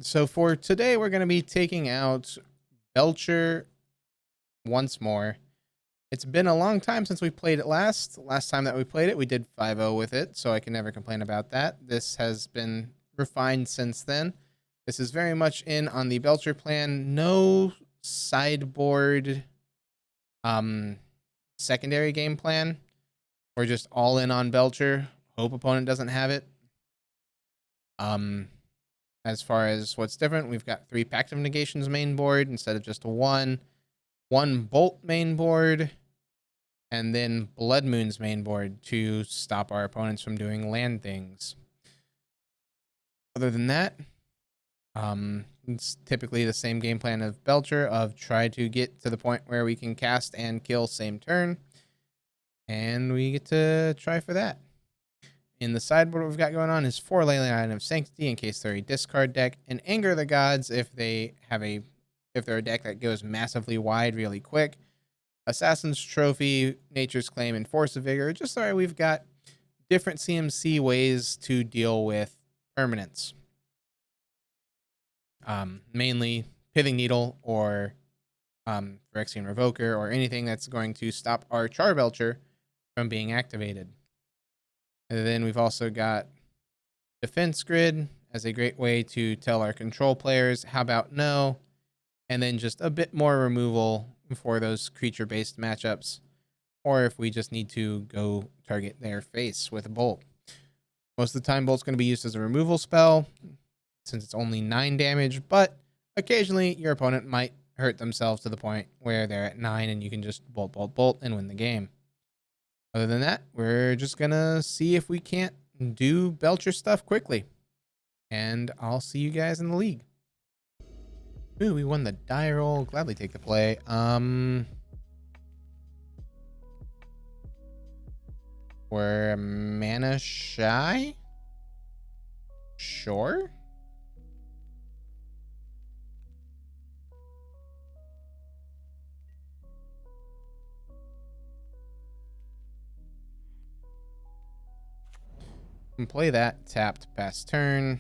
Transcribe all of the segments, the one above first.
So for today, we're going to be taking out Belcher once more. It's been a long time since we played it last. Last time that we played it, we did 5-0 with it, so I can never complain about that. This has been refined since then. This is very much in on the Belcher plan. No sideboard secondary game plan. We're just all in on Belcher. Hope opponent doesn't have it. As far as what's different, we've got 3 Pact of Negations main board instead of just one Bolt main board, and then Blood Moon's main board to stop our opponents from doing land things. Other than that, it's typically the same game plan of Belcher of try to get to the point where we can cast and kill same turn, and we get to try for that. In the sideboard, what we've got going on is 4 Leyline of Sanctity in case they're a discard deck, and Anger the Gods if they're a deck that goes massively wide really quick. Assassin's Trophy, Nature's Claim, and Force of Vigor. Just so we've got different CMC ways to deal with permanents. Mainly Pithing Needle or Phyrexian Revoker or anything that's going to stop our Charbelcher from being activated. And then we've also got Defense Grid as a great way to tell our control players how about no, and then just a bit more removal for those creature-based matchups, or if we just need to go target their face with a Bolt. Most of the time, Bolt's going to be used as a removal spell, since it's only 9 damage, but occasionally your opponent might hurt themselves to the point where they're at 9 and you can just bolt, and win the game. Other than that, we're just going to see if we can't do Belcher stuff quickly. And I'll see you guys in the league. Ooh, we won the die roll. Gladly take the play. We're mana shy? Sure. Can play that tapped past turn.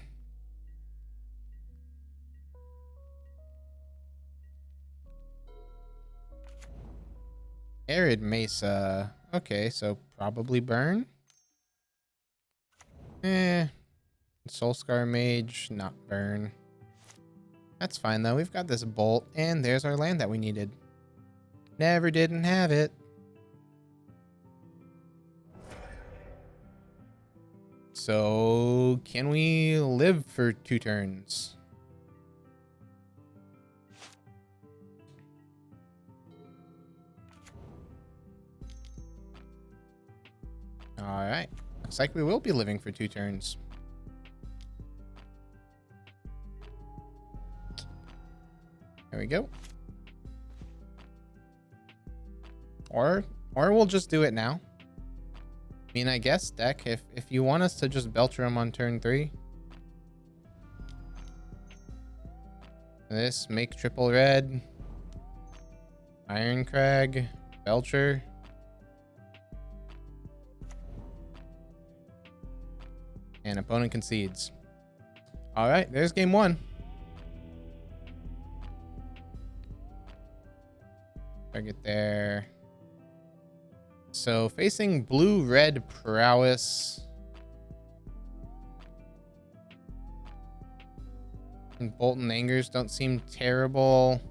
Arid Mesa. Okay, so probably burn. Soulscar Mage, not burn. That's fine though. We've got this Bolt, and there's our land that we needed. Never didn't have it. So, can we live for 2 turns? Alright. Looks like we will be living for 2 turns. There we go. Or we'll just do it now. I mean, I guess, deck, if you want us to just Belcher them on turn 3. This, make triple red. Ironcrag. Belcher. And opponent concedes. Alright, there's game 1. Target there. So facing blue-red prowess. And Bolton Angers don't seem terrible.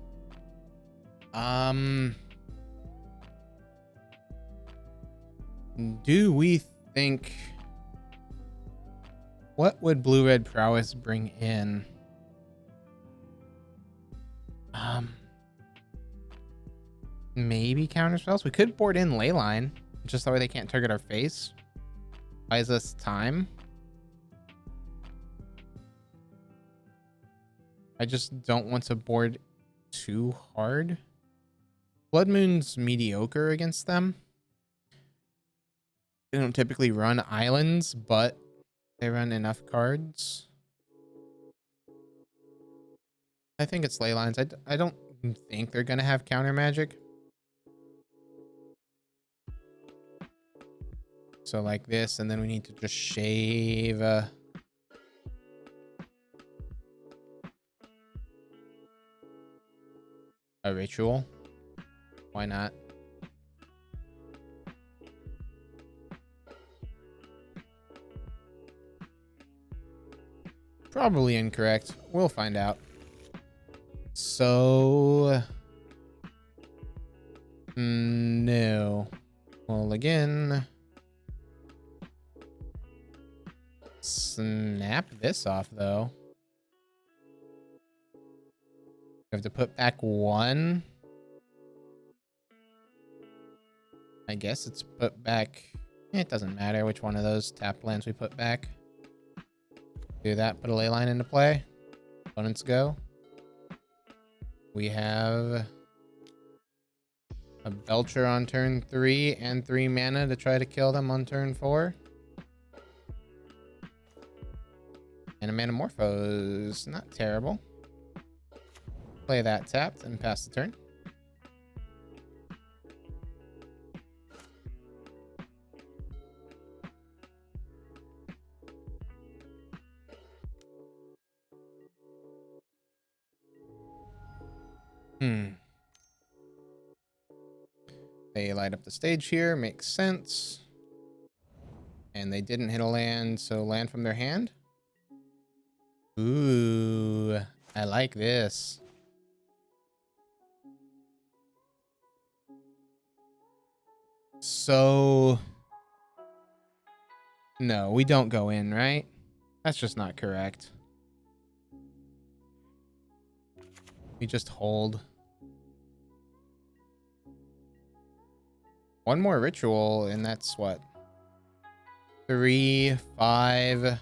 Do we think... What would blue-red prowess bring in? Maybe counter spells. We could board in Leyline, just that way they can't target our face. Buys us time. I just don't want to board too hard. Blood Moon's mediocre against them. They don't typically run islands, but they run enough cards. I think it's Leylines. I don't think they're going to have counter magic. So like this, and then we need to just shave. A ritual? Why not? Probably incorrect. We'll find out. So... no. Well, again... snap this off, though. We have to put back one. I guess it's put back... it doesn't matter which one of those tap lands we put back. Do that, put a ley line into play. Opponents go. We have a Belcher on turn 3 and 3 mana to try to kill them on turn 4. And a Manamorphose, not terrible. Play that tapped and pass the turn. They light up the stage here, makes sense. And they didn't hit a land, so land from their hand. Ooh, I like this. So... no, we don't go in, right? That's just not correct. We just hold. One more ritual, and that's what? 3, 5,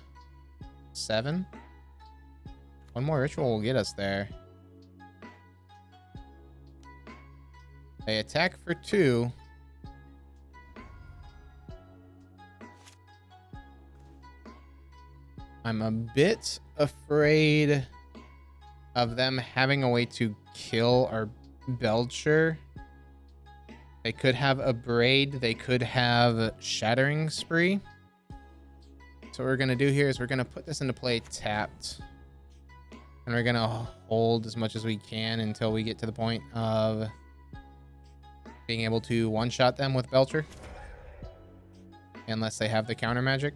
7? One more ritual will get us there. They attack for 2. I'm a bit afraid of them having a way to kill our Belcher. They could have a Braid. They could have Shattering Spree. So what we're going to do here is we're going to put this into play tapped. And we're going to hold as much as we can until we get to the point of being able to one-shot them with Belcher. Unless they have the counter magic.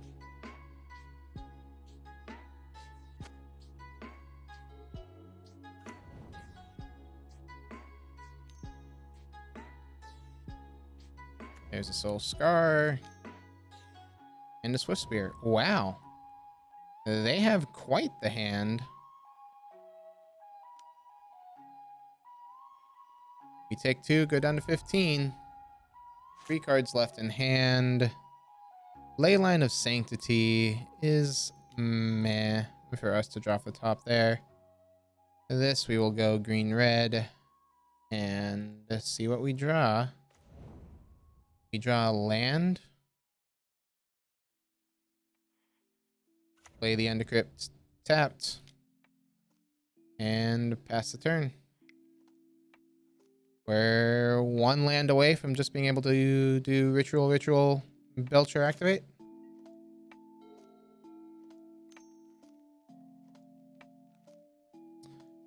There's a Soul Scar. And a Swift Spear. Wow. They have quite the hand. We take 2, go down to 15. 3 cards left in hand. Leyline of Sanctity is meh for us to draw off the top there. This we will go green-red and see what we draw. We draw a land. Play the Undercrypt tapped. And pass the turn. We're 1 land away from just being able to do Ritual, Belcher activate.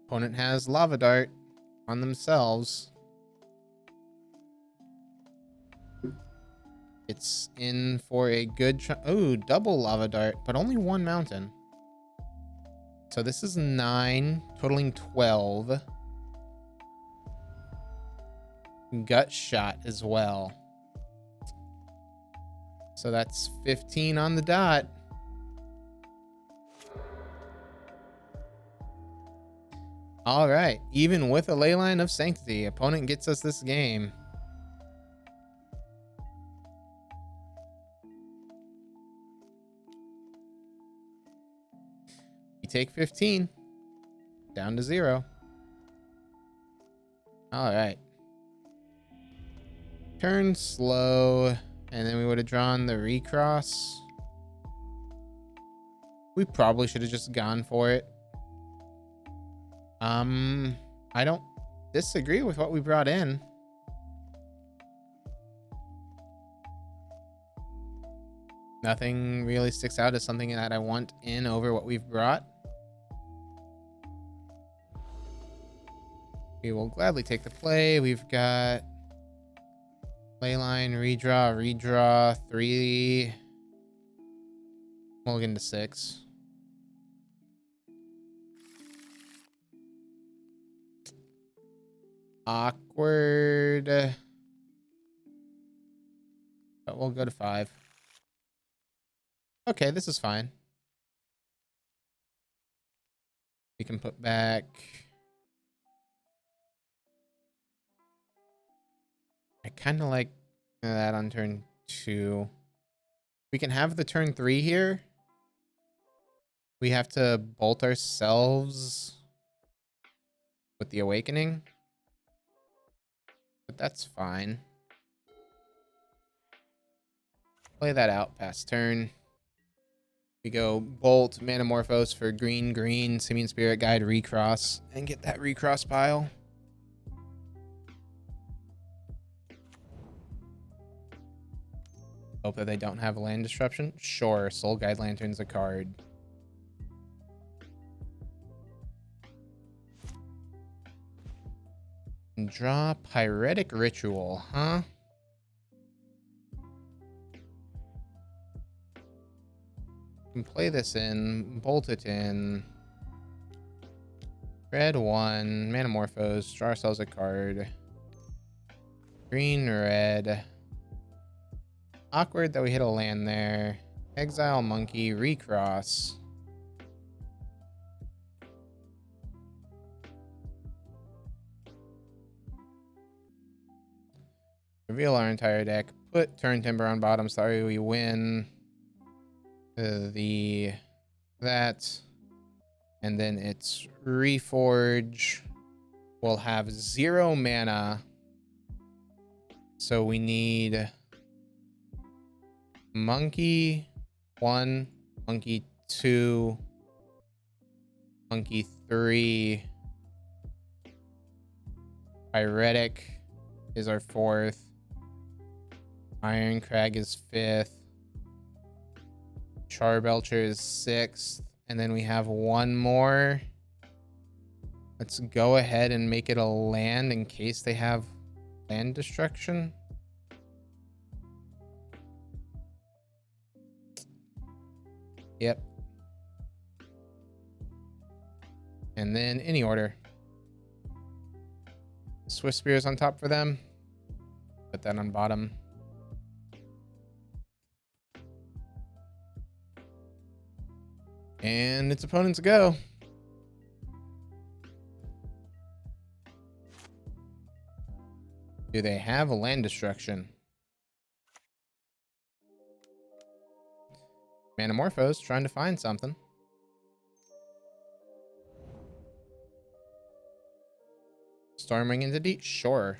Opponent has Lava Dart on themselves. It's in for a good... ooh, double Lava Dart, but only 1 mountain. So this is 9, totaling 12. Gut Shot as well. So that's 15 on the dot. All right, even with a Leyline of Sanctity, opponent gets us this game. We take 15, down to 0. All right. Turn slow, and then we would have drawn the recross. We probably should have just gone for it. I don't disagree with what we brought in. Nothing really sticks out as something that I want in over what we've brought. We will gladly take the play. We've got play line, redraw, 3. Mulligan to 6. Awkward. But we'll go to 5. Okay, this is fine. We can put back. I kind of like that on turn 2. We can have the turn 3 here. We have to bolt ourselves with the awakening. But that's fine. Play that out past turn. We go Bolt, Manamorphose for green, Simian Spirit Guide, recross, and get that recross pile. Hope that they don't have land disruption. Sure, Soul Guide Lantern's a card. And draw Pyretic Ritual, huh? Can play this in, bolt it in. Red 1, Manamorphose, draw ourselves a card. Green, red. Awkward that we hit a land there. Exile Monkey, recross. Reveal our entire deck. Put Turn Timber on bottom. Sorry, we win. That. And then it's Reforge. We'll have 0 mana. So we need Monkey 1, Monkey 2, Monkey 3. Pyretic is our 4th. Iron Crag is 5th. Charbelcher is 6th. And then we have one more. Let's go ahead and make it a land in case they have land destruction. Yep. And then any order. Swift Spears on top for them. Put that on bottom. And its opponent's go. Do they have a land destruction? Manamorphose trying to find something. Storming into deep? Sure.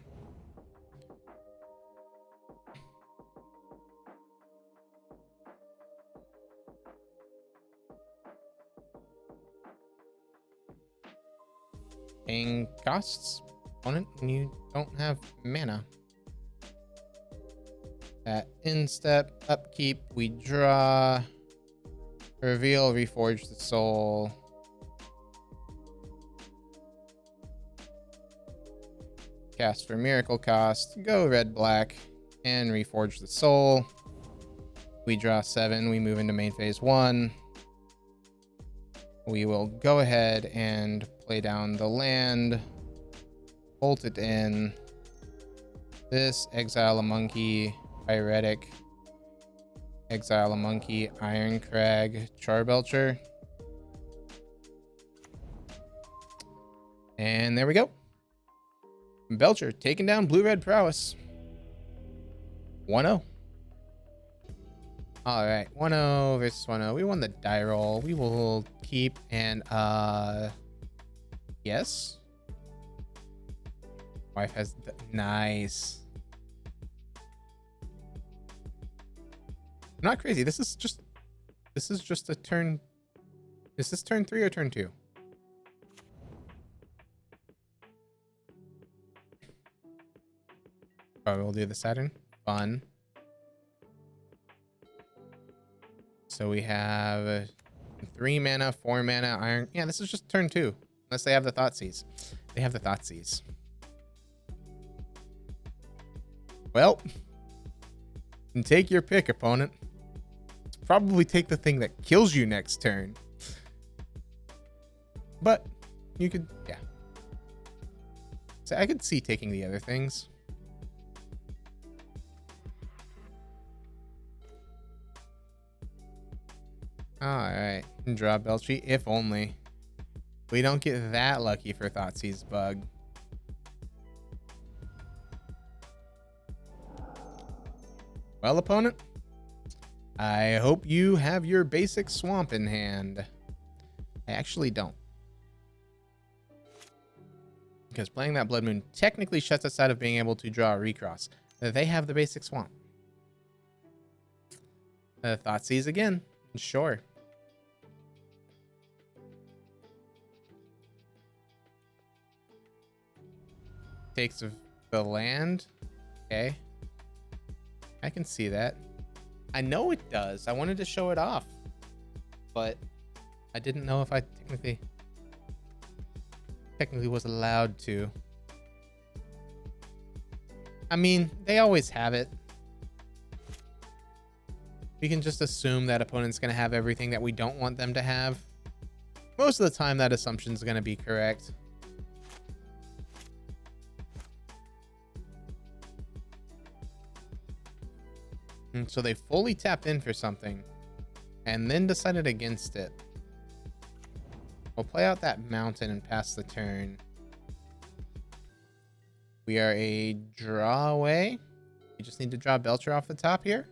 Paying costs. Opponent, you don't have mana. At instep, upkeep, we draw. Reveal, reforge the soul. Cast for miracle cost. Go red, black, and reforge the soul. We draw 7. We move into main phase 1. We will go ahead and play down the land. Bolt it in. This, exile a monkey, Pyretic. Exile a monkey, Iron Crag, Charbelcher. And there we go. Belcher taking down blue-red prowess. 1-0. All right, 1-0 versus 1-0. We won the die roll. We will keep and yes. Wife has nice. I'm not crazy. This is just a turn. Is this turn 3 or turn 2? Probably we'll do the Saturn. Fun. So we have 3 mana, 4 mana, iron. Yeah, this is just turn 2. Unless they have the Thoughtseize. They have the Thoughtseize. Well, you can take your pick, opponent. Probably take the thing that kills you next turn. But you could, yeah. So I could see taking the other things. Alright. Draw Belcher, if only. We don't get that lucky for Thoughtseize Bug. Well, opponent, I hope you have your basic swamp in hand. I actually don't. Because playing that Blood Moon technically shuts us out of being able to draw a recross. They have the basic swamp. Thoughtseize again. Sure. Takes the land. Okay. I can see that. I know it does. I wanted to show it off. But I didn't know if I technically was allowed to. I mean, they always have it. We can just assume that opponent's going to have everything that we don't want them to have. Most of the time, that assumption is going to be correct. And so they fully tapped in for something and then decided against it. We'll play out that mountain and pass the turn. We are a draw away. We just need to draw Belcher off the top here.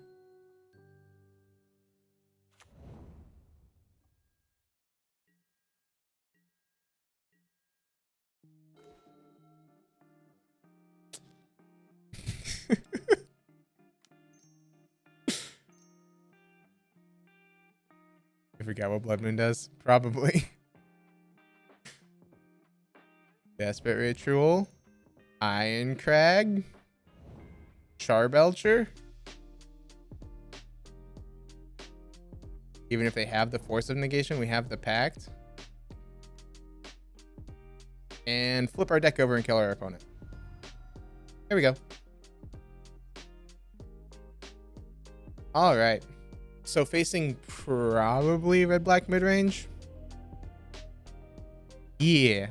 I forgot what Blood Moon does. Probably. Desperate Ritual. Iron Crag. Charbelcher. Even if they have the Force of Negation, we have the Pact. And flip our deck over and kill our opponent. There we go. All right. So facing probably red-black mid-range. Yeah.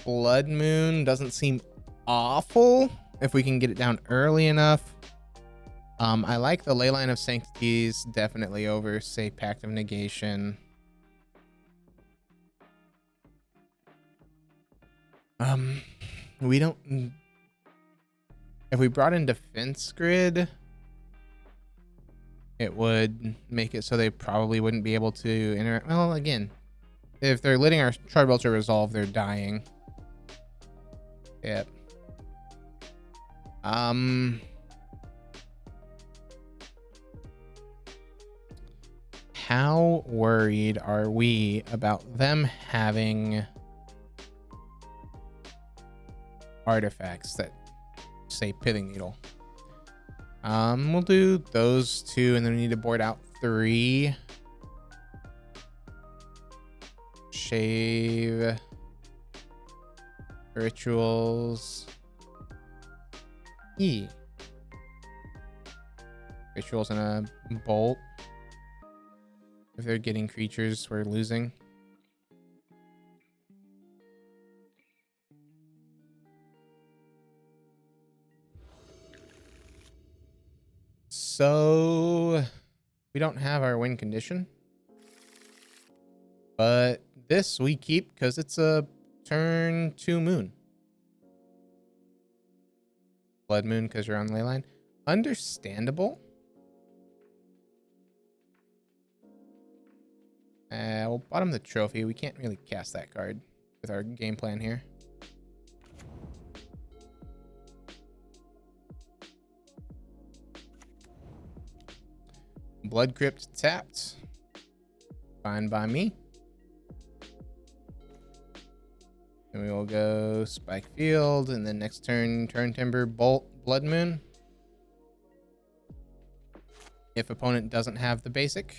Blood Moon doesn't seem awful if we can get it down early enough. I like the Leyline of Sanctities definitely over, say, Pact of Negation. We don't... If we brought in Defense Grid, it would make it so they probably wouldn't be able to interact. Well, again, if they're letting our Charbelcher resolve, they're dying. Yep. How worried are we about them having artifacts that say Pithing Needle? We'll do those two, and then we need to board out 3. Shave. Rituals. E. Rituals and a bolt. If they're getting creatures, we're losing. So we don't have our win condition, but this we keep because it's a turn 2 moon. Blood Moon because you're on Leyline. Understandable. We'll bottom the trophy. We can't really cast that card with our game plan here. Blood Crypt tapped. Fine by me. And we will go Spike Field, and then next turn, Turn Timber, Bolt, Blood Moon. If opponent doesn't have the basic.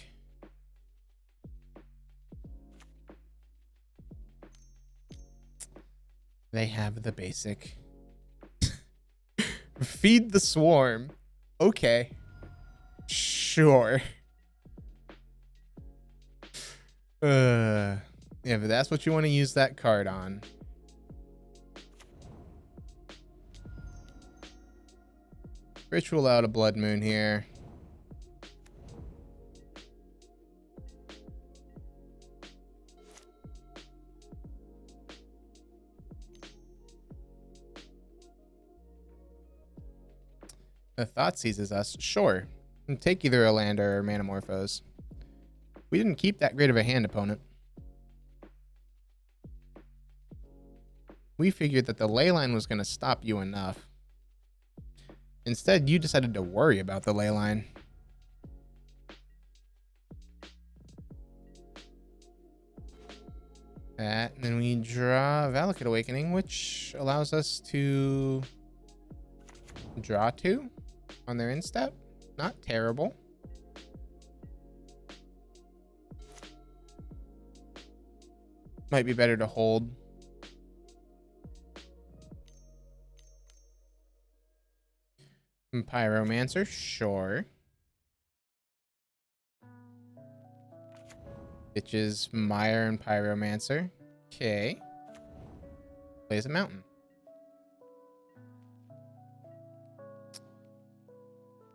They have the basic. Feed the swarm. Okay. Sure. Yeah, but that's what you want to use that card on. Ritual out a blood moon here. The thought seizes us. Sure. Take either a land or Manamorphose. We didn't keep that great of a hand, opponent. We figured that the ley line was going to stop you enough. Instead, you decided to worry about the ley line. That, and then we draw Valakut Awakening, which allows us to draw 2 on their instep. Not terrible. Might be better to hold. Pyromancer, sure. Bitches, Mire and Pyromancer. Okay. Plays a mountain.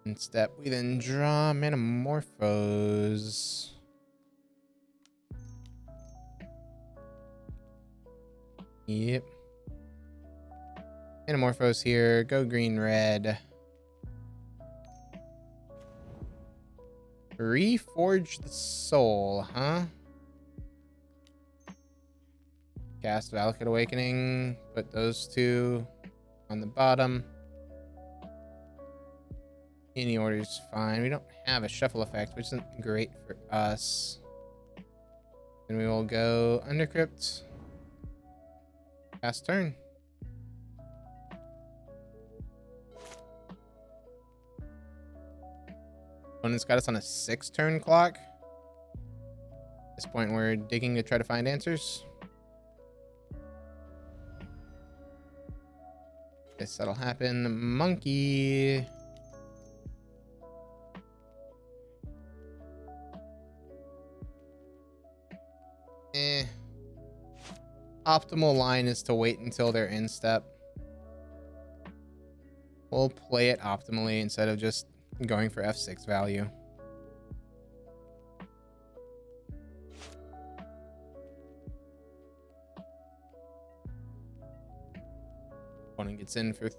In step, we then draw Manamorphose. Yep. Manamorphose here. Go green, red. Reforge the soul, huh? Cast Valakut Awakening. Put those 2 on the bottom. Any order's fine. We don't have a shuffle effect, which isn't great for us. Then we will go Undercrypt. Last turn. Opponent's got us on a 6-turn clock. At this point, we're digging to try to find answers. Guess that'll happen. Monkey. Optimal line is to wait until they're in step. We'll play it optimally instead of just going for F6 value. Opponent gets in for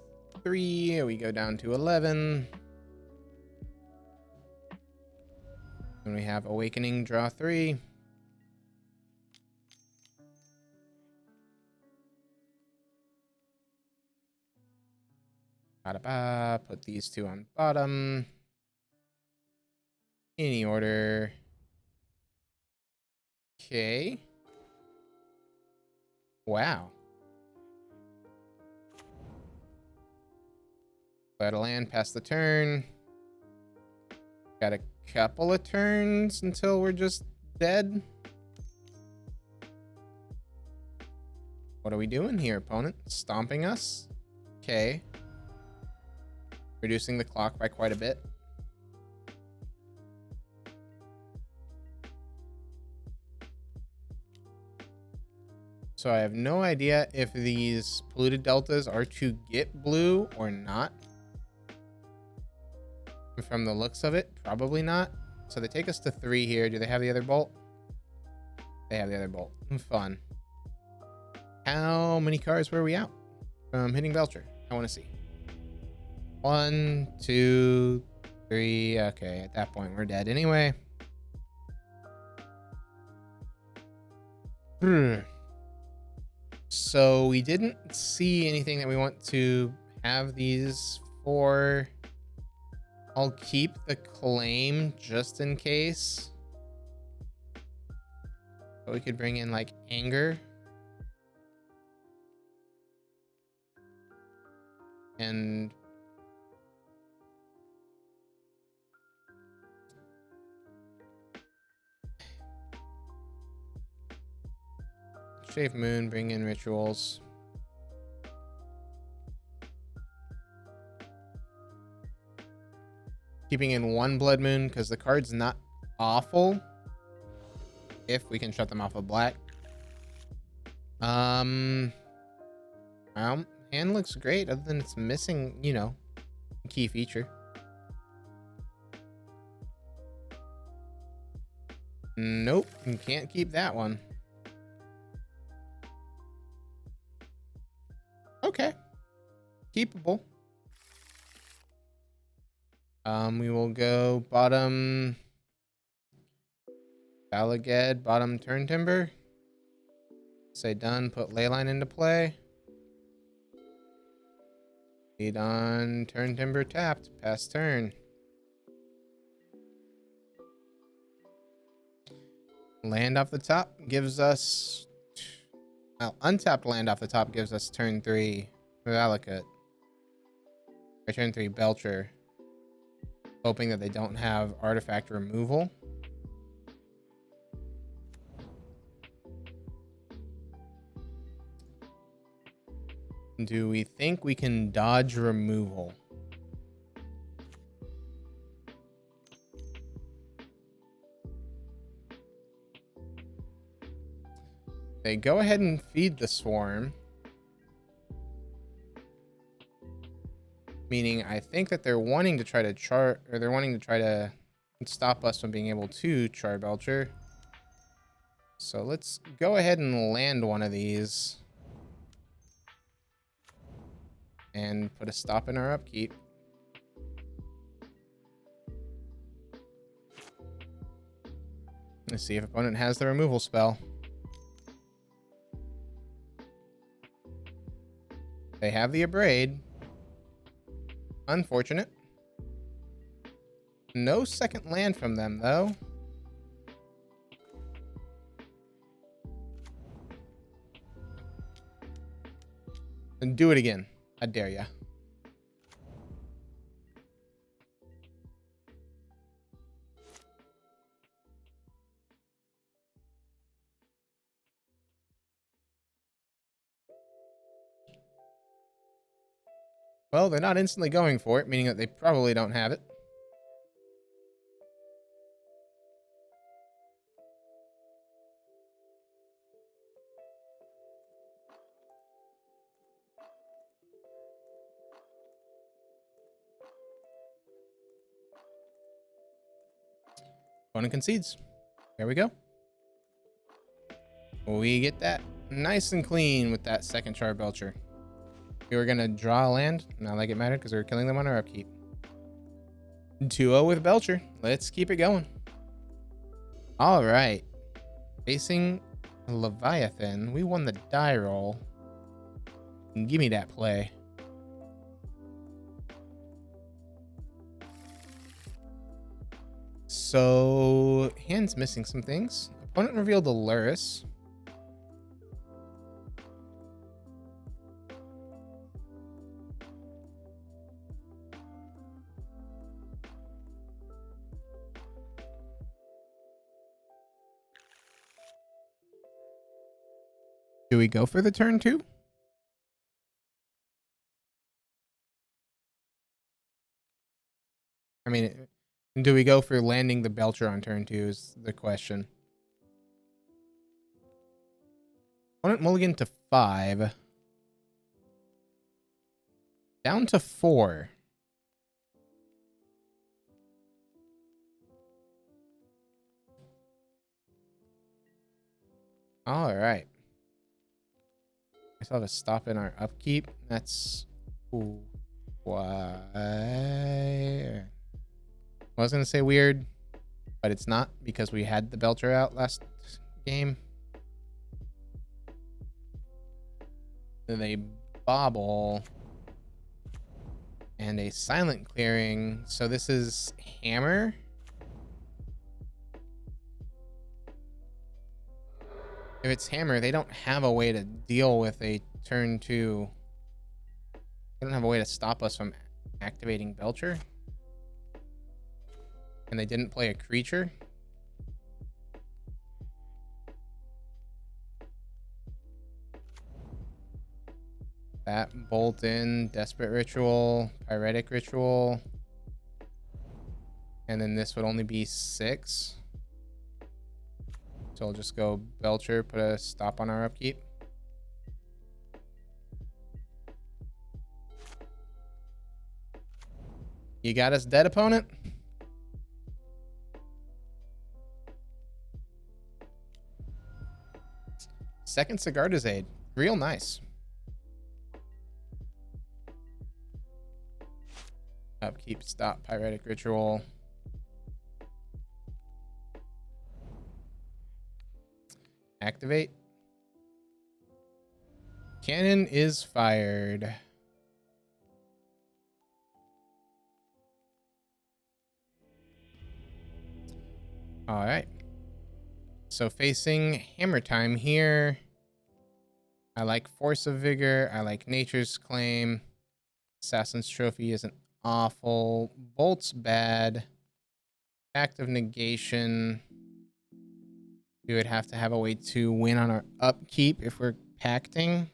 3. We go down to 11. Then we have Awakening, draw 3. Put these 2 on bottom. Any order. Okay. Wow. Got a land past the turn. Got a couple of turns until we're just dead. What are we doing here, opponent? Stomping us? Okay. Reducing the clock by quite a bit. So I have no idea if these polluted deltas are to get blue or not. From the looks of it, probably not. So they take us to 3 here. Do they have the other bolt? They have the other bolt. Fun. How many cards were we out from hitting Belcher? I want to see. 1, 2, 3. Okay, at that point, we're dead anyway. So we didn't see anything that we want to have these for. I'll keep the claim just in case. But we could bring in like anger. And Shave Moon, bring in rituals. Keeping in one Blood Moon because the card's not awful if we can shut them off with black. Well, hand looks great other than it's missing, you know, a key feature. Nope, you can't keep that one. Okay. Keepable. We will go bottom Balaged, bottom Turn Timber. Say done, put Leyline into play. Lead on Turn Timber tapped, pass turn. Land off the top gives us... Well, untapped land off the top gives us turn 3 Valakut. Or turn 3 Belcher. Hoping that they don't have artifact removal. Do we think we can dodge removal? They go ahead and feed the swarm. Meaning, I think that they're wanting to try to they're wanting to try to stop us from being able to charbelcher. So let's go ahead and land one of these. And put a stop in our upkeep. Let's see if opponent has the removal spell. They have the Abrade. Unfortunate. No second land from them, though. And do it again. I dare ya. Well, they're not instantly going for it, meaning that they probably don't have it. Opponent concedes. There we go. We get that nice and clean with that second charbelcher. We were going to draw a land. Not like it mattered because we were killing them on our upkeep. 2-0 with Belcher. Let's keep it going. All right. Facing Leviathan. We won the die roll. Give me that play. So, hand's missing some things. Opponent revealed a Luris. Do we go for the turn 2? I mean, do we go for landing the Belcher on turn 2 is the question. Opponent mulligan to 5. Down to 4. All right. I still have a stop in our upkeep. That's... Ooh. Why? I was going to say weird, but it's not because we had the Belcher out last game. Then they bobble. And a silent clearing. So this is hammer. If it's hammer, they don't have a way to deal with a turn 2. They don't have a way to stop us from activating Belcher. And they didn't play a creature. That bolt in, desperate ritual, pyretic ritual. And then this would only be 6. So I'll just go Belcher, put a stop on our upkeep. You got us dead, opponent? Second Sigarda's Aid. Real nice. Upkeep, stop, pyretic ritual. Activate. Cannon is fired. All right. So facing Hammer Time here. I like Force of Vigor. I like Nature's Claim. Assassin's Trophy isn't awful. Bolt's bad. Act of Negation. We would have to have a way to win on our upkeep if we're pacting.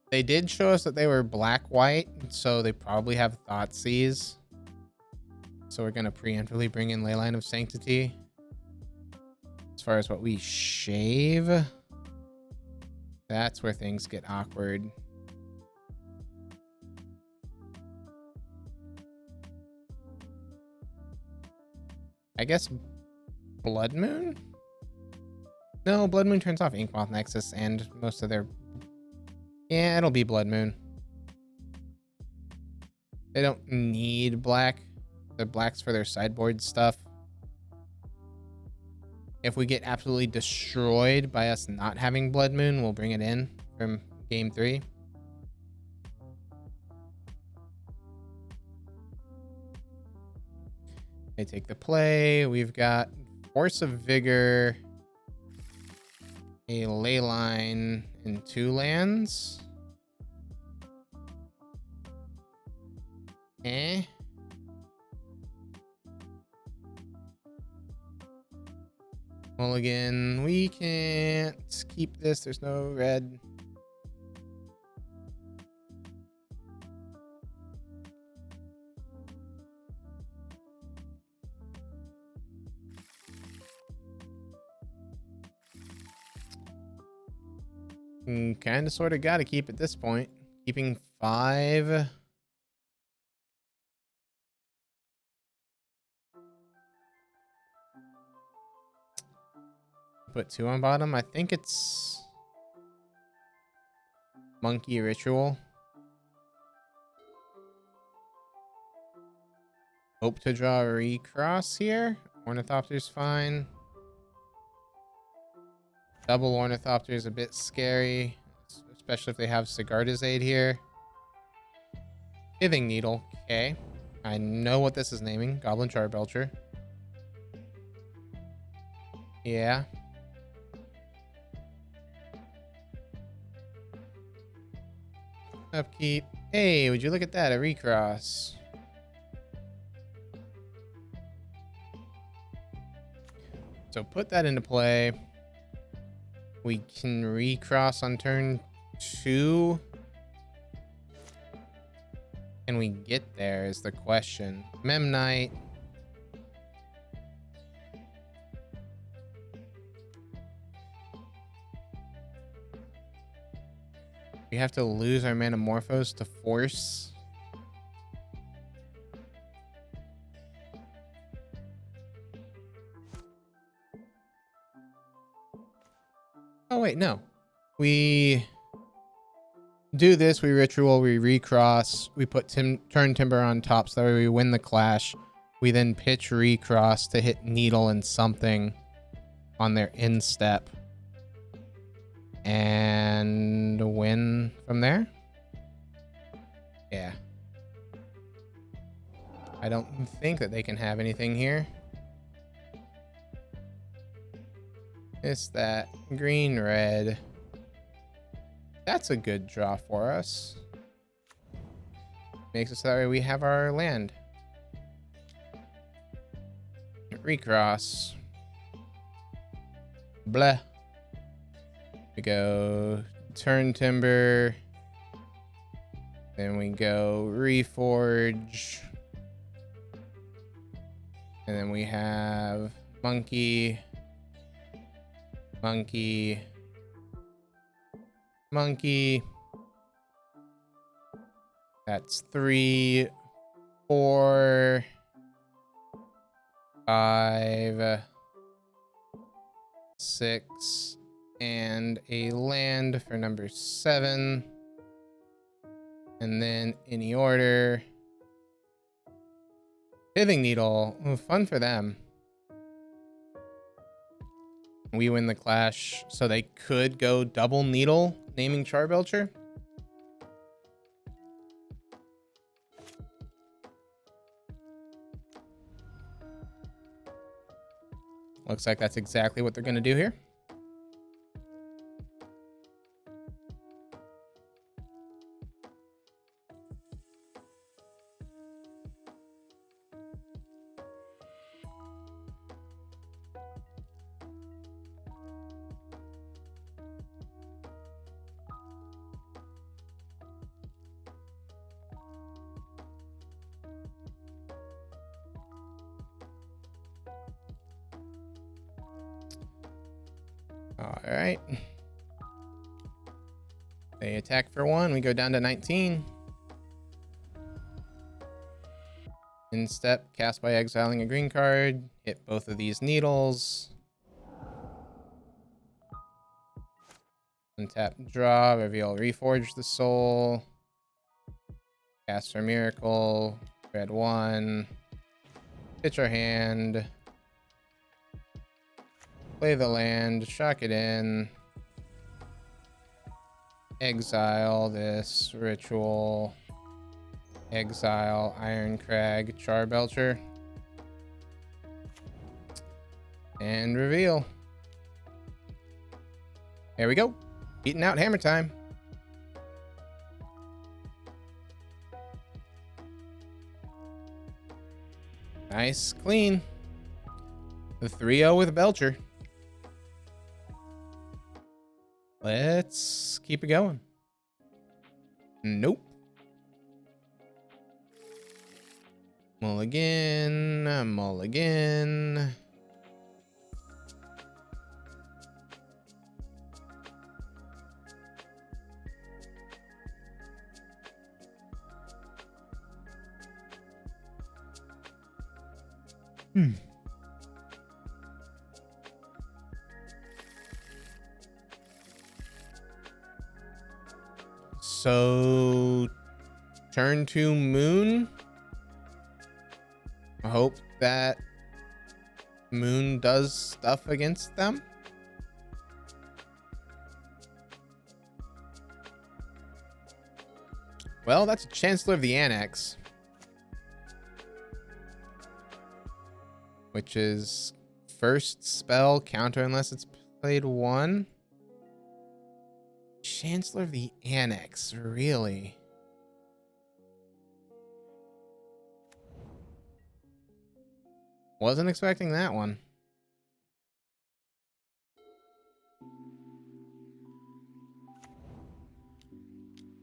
They did show us that they were black-white, so they probably have Thoughtseize. So we're gonna preemptively bring in Leyline of Sanctity. As far as what we shave, that's where things get awkward. I guess Blood Moon? No, Blood Moon turns off Inkmoth Nexus and most of their... Yeah, it'll be Blood Moon. They don't need black. The black's for their sideboard stuff. If we get absolutely destroyed by us not having Blood Moon, we'll bring it in from game 3. They take the play. We've got Force of Vigor, a Leyline, and 2 lands. Mulligan, we can't keep this. There's no red. Kind of sort of got to keep at this point. Keeping 5. Put 2 on bottom. I think it's Monkey Ritual. Hope to draw a recross here. Ornithopter's fine. Double Ornithopter is a bit scary, especially if they have Sigarda's Aid here. Pithing Needle. Okay. I know what this is naming. Goblin Charbelcher. Yeah. Upkeep. Hey, would you look at that? A recross. So put that into play. We can recross on turn 2. Can we get there is the question. Memnite. We have to lose our Manamorphose to force. Oh, wait, no. We do this, we ritual, we recross, we put turn timber on top so that way we win the clash. We then pitch recross to hit needle and something on their instep. And win from there? Yeah. I don't think that they can have anything here. It's that green, red. That's a good draw for us. Makes us that way we have our land. Recross. Blah. We go turn timber. Then we go reforge. And then we have monkey. Monkey. Monkey. That's 3, 4, 5, 6, and a land for number 7. And then any order. Pithing needle. Ooh, fun for them. We win the clash, so they could go double needle, naming Charbelcher. Looks like that's exactly what they're going to do here. All right. They attack for 1. We go down to 19. In step, cast by exiling a green card. Hit both of these needles. Untap, draw, reveal, reforge the soul. Cast for miracle. Red 1. Pitch our hand. Play the land, shock it in. Exile this ritual. Exile Iron Crag Charbelcher. And reveal. There we go. Beating out hammer time. Nice, clean. The 3-0 with Belcher. Let's keep it going. Nope. Mulligan, mulligan. So, turn to moon. I hope that moon does stuff against them. Well, that's a Chancellor of the Annex, which is first spell counter unless it's played 1. Chancellor of the Annex, really? Wasn't expecting that one.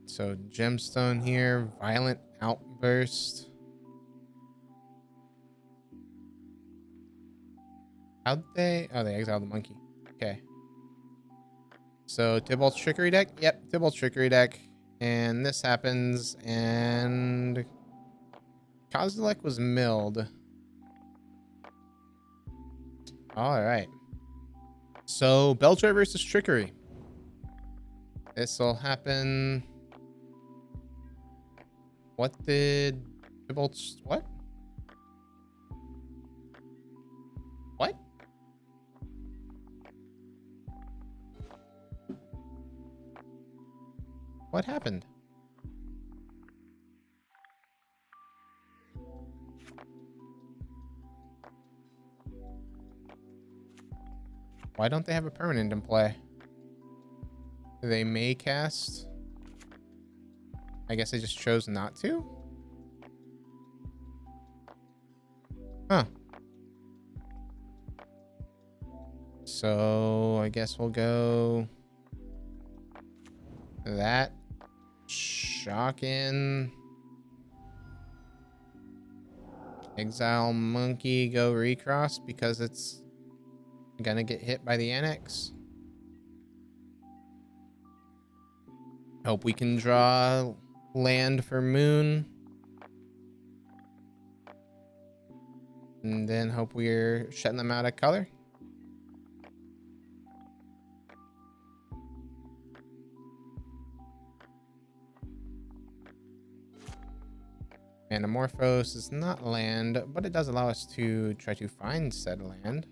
So gemstone here, violent outburst. How'd they? Oh, they exiled the monkey. Okay. So Tibalt's trickery deck? Yep, Tibalt's trickery deck. And this happens, and Kozilek was milled. All right. So Belcher versus trickery. This will happen. What did Tibalt's what? What? What happened? Why don't they have a permanent in play? They may cast. I guess they just chose not to? Huh. So I guess we'll go that. Shocking. Exile monkey, go recross because it's gonna get hit by the annex. Hope we can draw land for moon. And then hope we're shutting them out of color. Anamorphose is not land, but it does allow us to try to find said land.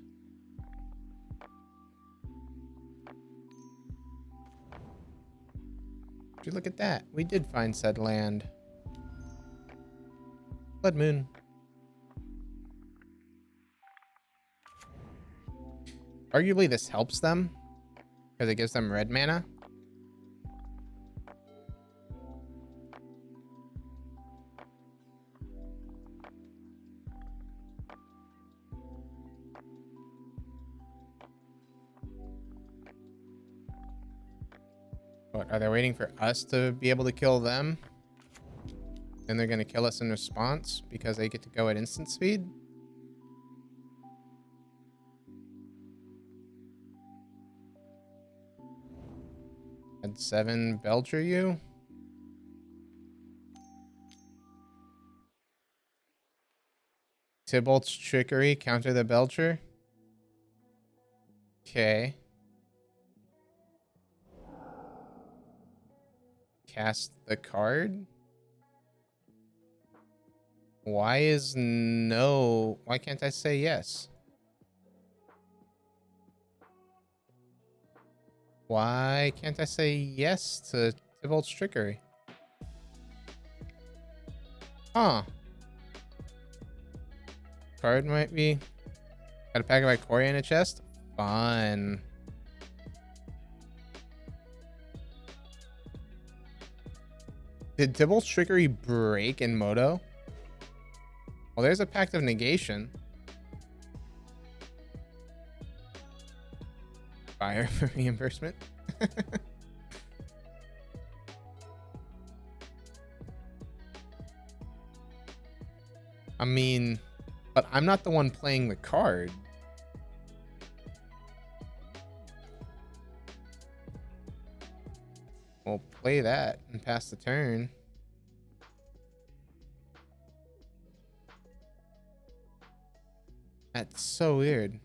Would you look at that? We did find said land. Blood Moon. Arguably this helps them because it gives them red mana. What, are they waiting for us to be able to kill them? And they're going to kill us in response because they get to go at instant speed? Had 7 Belcher you? Tibalt's trickery, counter the Belcher. Okay. Cast the card. Why can't I say yes? Why can't I say yes to Tibalt's trickery? Huh. Card might be. Got a pack of Ikoria in a chest? Fun. Did Tibalt's trickery break in Moto? Well, there's a Pact of Negation. Fire for reimbursement. I mean, but I'm not the one playing the card. We'll play that and pass the turn. That's so weird.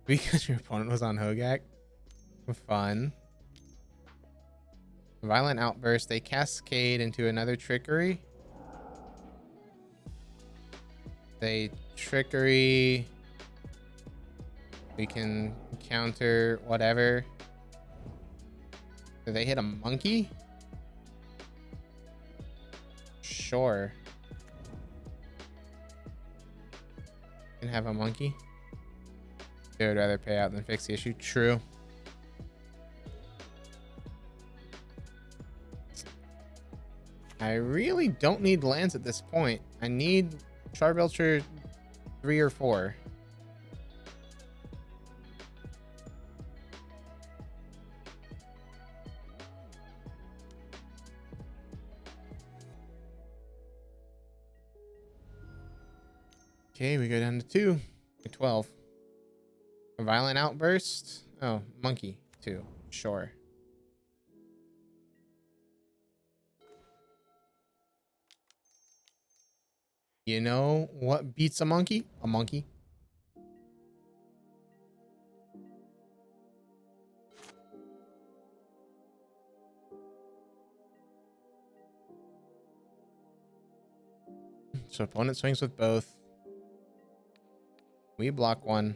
Because your opponent was on Hogak. Fun. Violent Outburst. They cascade into another trickery. They trickery. We can counter whatever. Do they hit a monkey? Sure. Can have a monkey. They would rather pay out than fix the issue. True. I really don't need lands at this point. I need Charbelcher 3 or 4. Okay, we go down to 2. 12. A violent outburst. Oh, monkey 2. Sure. You know what beats a monkey? A monkey. So opponent swings with both. We block 1.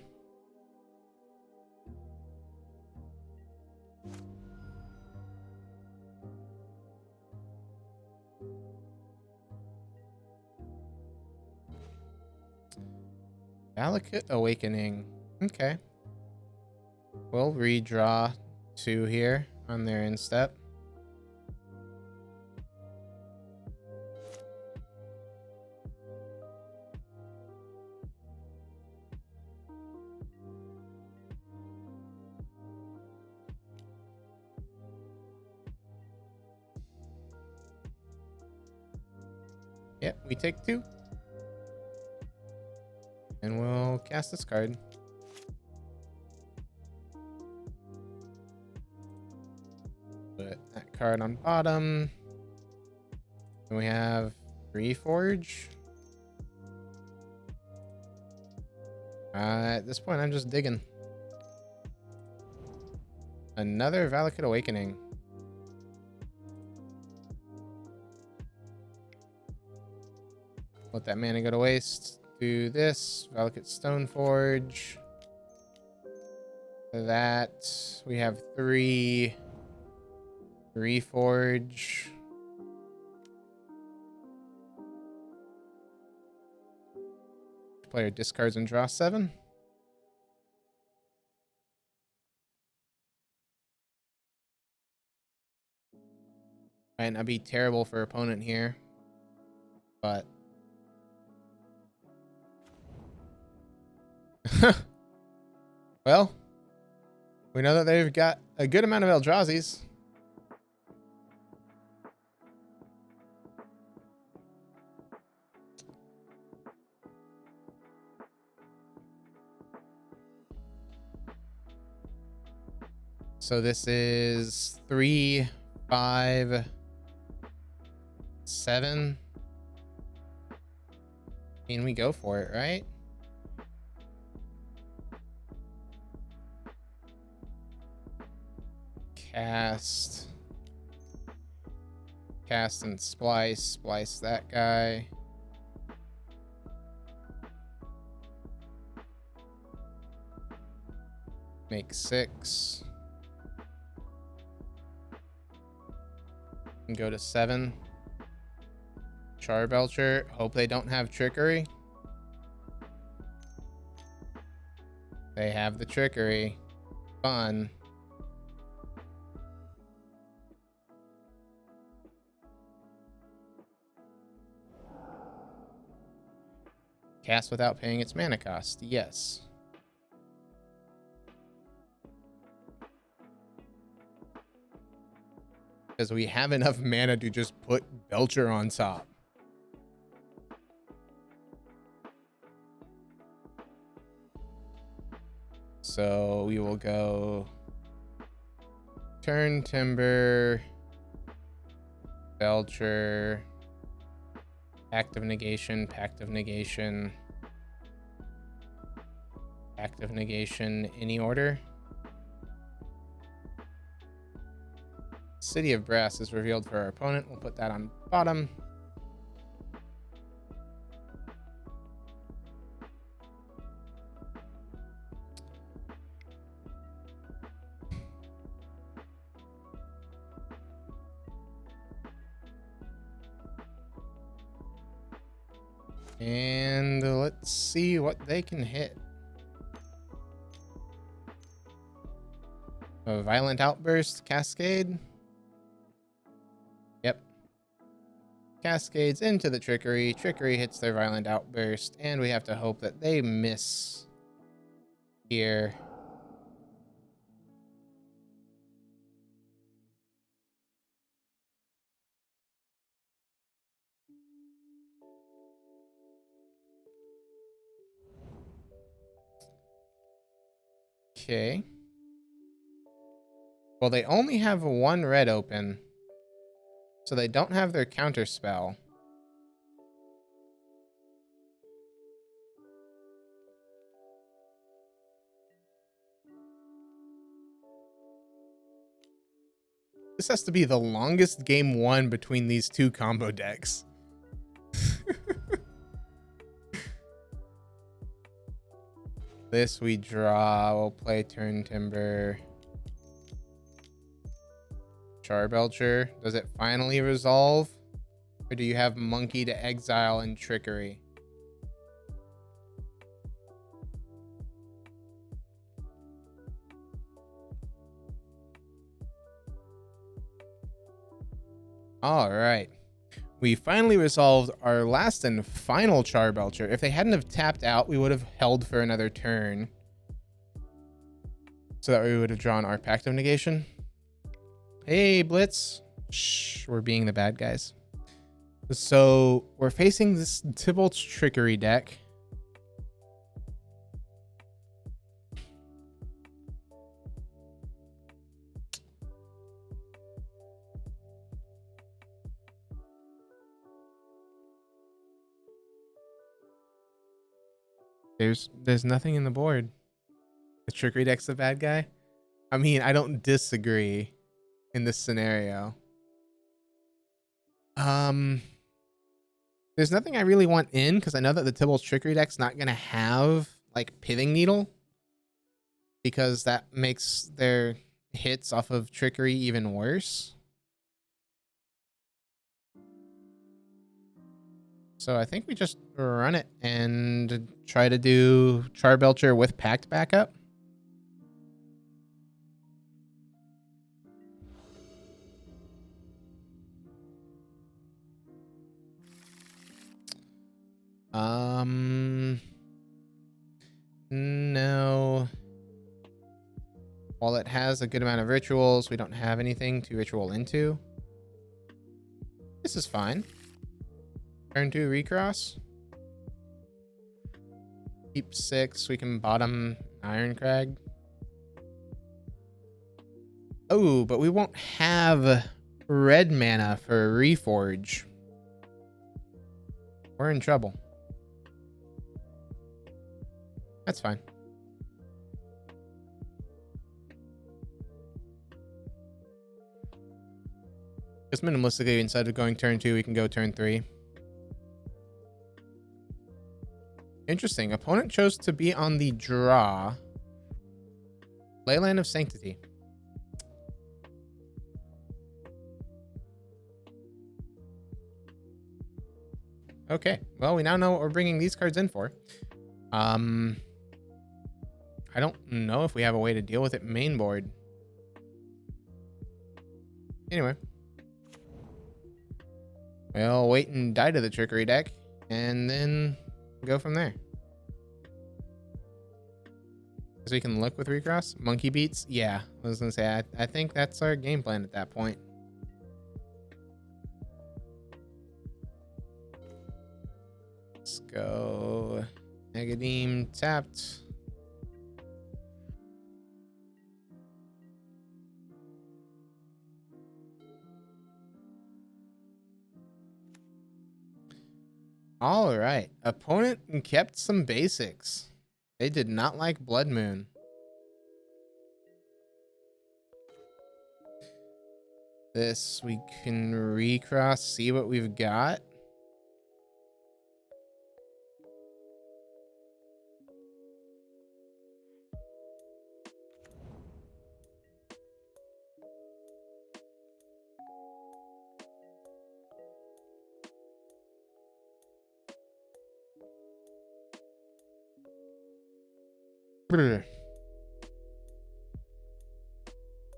Delicate Awakening. Okay. We'll redraw 2 here on their instep. Yep, we take 2. And we'll cast this card. Put that card on bottom. And we have Reforge. At this point, I'm just digging. Another Valakut Awakening. Let that mana go to waste. Do this. Valakut Stoneforge. That. We have 3 Reforge. Player discards and draws 7. Might not be terrible for opponent here, but well, we know that they've got a good amount of Eldrazi's. So this is 3, 5, 7. Can we go for it, right? Cast and splice that guy. Make 6. And go to 7. Charbelcher. Hope they don't have trickery. They have the trickery. Fun. Cast without paying its mana cost. Yes. Because we have enough mana to just put Belcher on top. So we will go Turn Timber, Belcher, Pact of Negation, Pact of Negation, Pact of Negation, any order. City of Brass is revealed for our opponent. We'll put that on bottom. And let's see what they can hit. A Violent Outburst, Cascade. Yep. Cascades into the Trickery. Trickery hits their Violent Outburst, and we have to hope that they miss here. Okay. Well, they only have 1 red open, so they don't have their counter spell. This has to be the longest game 1 between these 2 combo decks. This we draw. We'll play Turn Timber. Charbelcher. Does it finally resolve? Or do you have Monkey to Exile and Trickery? All right. We finally resolved our last and final charbelcher. If they hadn't have tapped out, we would have held for another turn, so that we would have drawn our Pact of Negation. Hey, Blitz. Shh, we're being the bad guys. So we're facing this Tibalt's Trickery deck. There's nothing in the board. The Trickery deck's the bad guy. I mean, I don't disagree in this scenario. There's nothing I really want in because I know that the Tibalt's Trickery deck's not gonna have like Pithing Needle, because that makes their hits off of Trickery even worse. So I think we just run it and try to do Charbelcher with Pact backup. No. While it has a good amount of rituals, we don't have anything to ritual into. This is fine. Turn 2 recross. Keep 6. We can bottom Ironcrag. Oh, but we won't have red mana for Reforge. We're in trouble. That's fine. Just minimalistically, instead of going turn 2, we can go turn 3. Interesting. Opponent chose to be on the draw. Leyland of Sanctity. Okay. Well, we now know what we're bringing these cards in for. I don't know if we have a way to deal with it main board. Anyway. We'll wait and die to the Trickery deck, and then go from there. So we can look with recross. Monkey beats? Yeah, I was gonna say, I think that's our game plan at that point. Let's go. Negadeem tapped. All right. Opponent kept some basics. They did not like Blood Moon. This we can recross, see what we've got.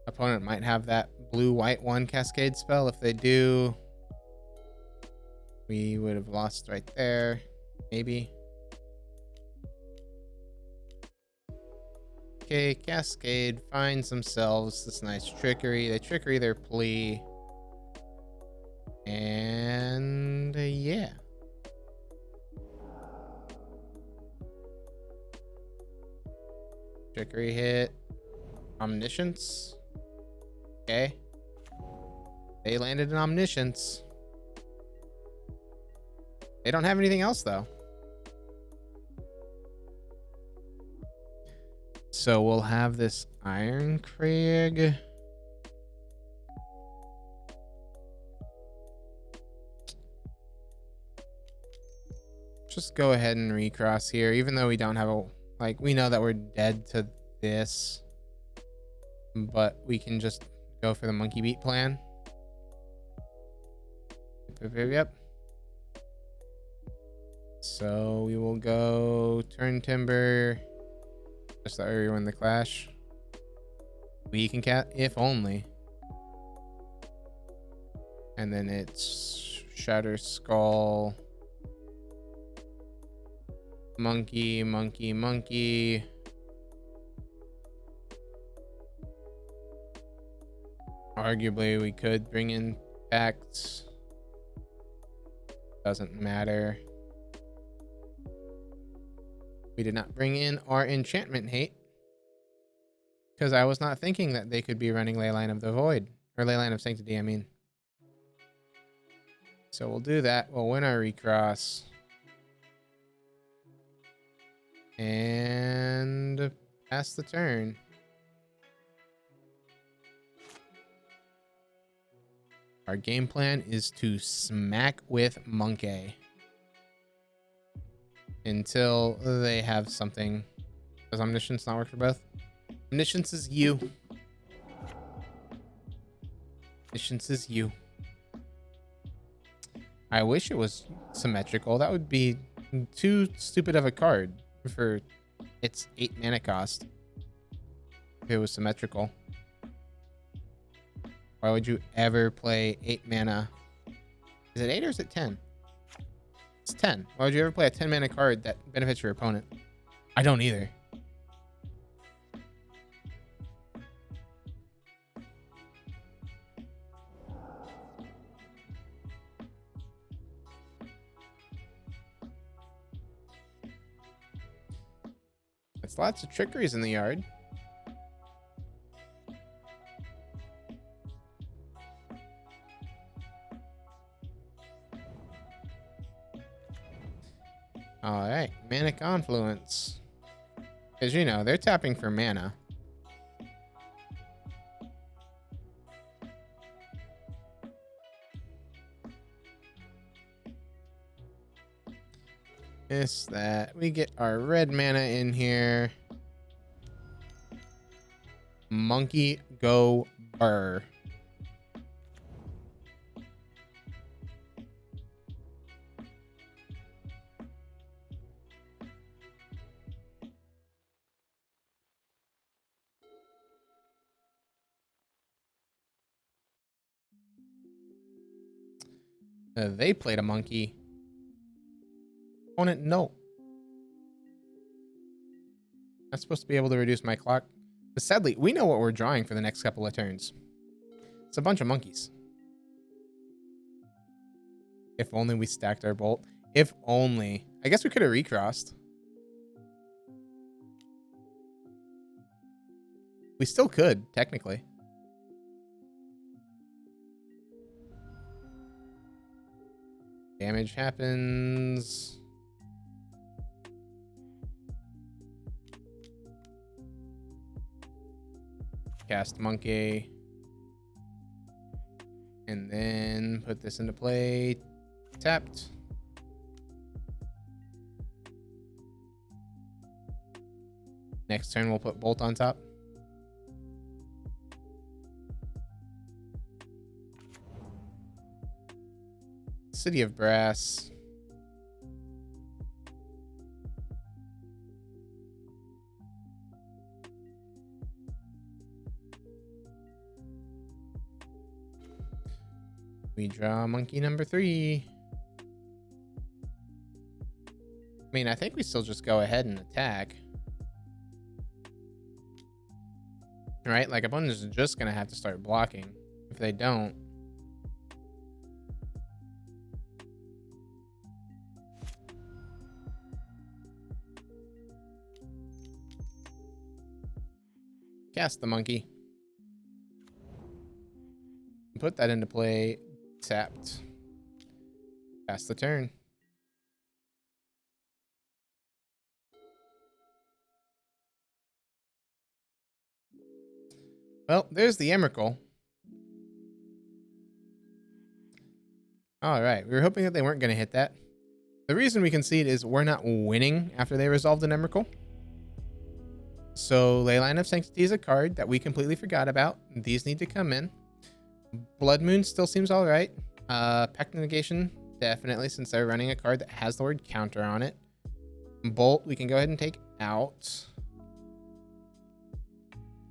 Opponent might have that blue-white 1 cascade spell. If they do, we would have lost right there. Maybe. Okay, cascade finds themselves this nice trickery. They trickery their plea. And yeah. Trickery hit. Omniscience. Okay. They landed an Omniscience. They don't have anything else, though. So we'll have this Ironcrag. Just go ahead and recross here, even though we don't have a... Like, we know that we're dead to this. But we can just go for the monkey beat plan. Yep. So we will go turn timber. Just that we win the clash. We can cat if only. And then it's Shatter Skull. Monkey, monkey, monkey. Arguably, we could bring in Pact. Doesn't matter. We did not bring in our enchantment hate because I was not thinking that they could be running Leyline of the Void, or Leyline of Sanctity, I mean. So we'll do that. We'll win our recross. And pass the turn. Our game plan is to smack with Monkey until they have something. Does Omniscience not work for both? Omniscience is you. Omniscience is you. I wish it was symmetrical. That would be too stupid of a card for its 8 mana cost. If it was symmetrical. Why would you ever play 8 mana? Is it 8 or is it 10? It's 10. Why would you ever play a 10 mana card that benefits your opponent? I don't either. It's lots of trickeries in the yard. All right, Mana Confluence. Because, you know, they're tapping for mana. This, that. We get our red mana in here. Monkey go burr. They played a monkey. Opponent, no. I'm supposed to be able to reduce my clock. But sadly, we know what we're drawing for the next couple of turns. It's a bunch of monkeys. If only we stacked our bolt. If only. I guess we could have recrossed. We still could, technically. Damage happens. Cast Monkey. And then put this into play. Tapped. Next turn, we'll put Bolt on top. City of Brass. We draw monkey number 3. I mean, I think we still just go ahead and attack. Right? Like, opponents are just going to have to start blocking. If they don't... Cast the monkey. Put that into play. Tapped. Pass the turn. Well, there's the Emrakul. All right, we were hoping that they weren't going to hit that. The reason we concede is we're not winning after they resolved an Emrakul. So Leyline of Sanctity is a card that we completely forgot about. These need to come in. Blood Moon still seems all right. Pact Negation, definitely, since they're running a card that has the word counter on it. Bolt, we can go ahead and take out.